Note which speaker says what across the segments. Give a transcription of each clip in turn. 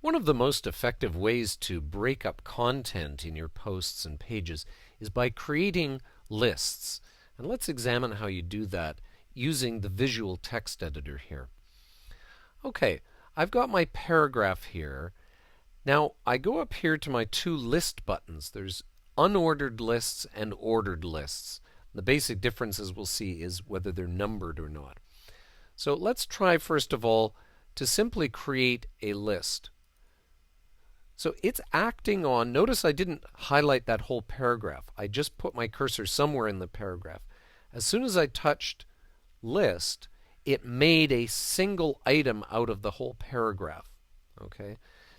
Speaker 1: One of the most effective ways to break up content in your posts and pages is by creating lists. And let's examine how you do that using the visual text editor here. Okay, I've got my paragraph here. Now I go up here to my two list buttons. There's unordered lists and ordered lists. The basic differences we'll see is whether they're numbered or not. So let's try first of all to simply create a list. So it's acting on, notice I didn't highlight that whole paragraph. I just put my cursor somewhere in the paragraph. As soon as I touched list, it made a single item out of the whole paragraph. Okay.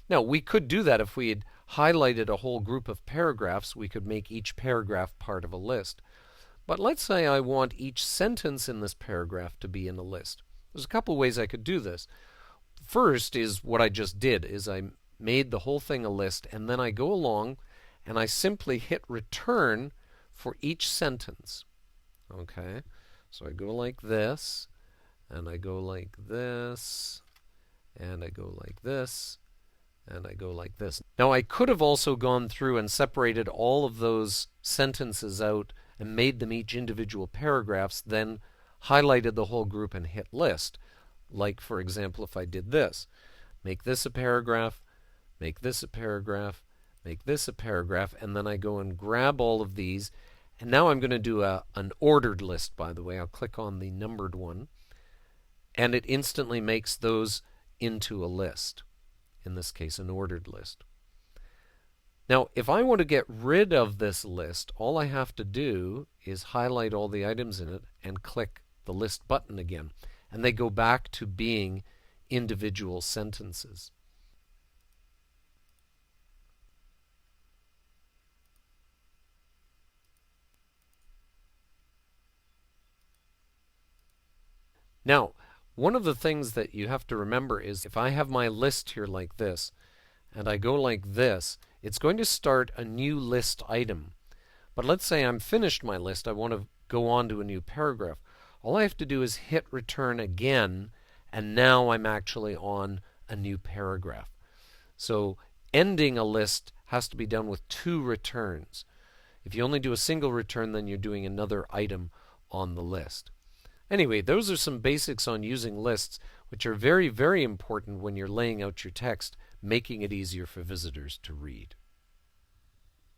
Speaker 1: Now we could do that if we had highlighted a whole group of paragraphs. We could make each paragraph part of a list. But let's say I want each sentence in this paragraph to be in a list. There's a couple ways I could do this. First is what I just did, is I made the whole thing a list, and then I go along and I simply hit return for each sentence. Okay, so I go like this, and I go like this, and I go like this, and I go like this. Now I could have also gone through and separated all of those sentences out and made them each individual paragraphs, then highlighted the whole group and hit list. Like, for example, if I did this, make this a paragraph, make this a paragraph, make this a paragraph, and then I go and grab all of these. And now I'm going to do an ordered list, by the way. I'll click on the numbered one, and it instantly makes those into a list. In this case, an ordered list. Now, if I want to get rid of this list, all I have to do is highlight all the items in it and click the list button again. And they go back to being individual sentences. Now, one of the things that you have to remember is if I have my list here like this, and I go like this, it's going to start a new list item. But let's say I'm finished my list, I want to go on to a new paragraph. All I have to do is hit return again, and now I'm actually on a new paragraph. So ending a list has to be done with two returns. If you only do a single return, then you're doing another item on the list. Anyway, those are some basics on using lists, which are very, very important when you're laying out your text, making it easier for visitors to read.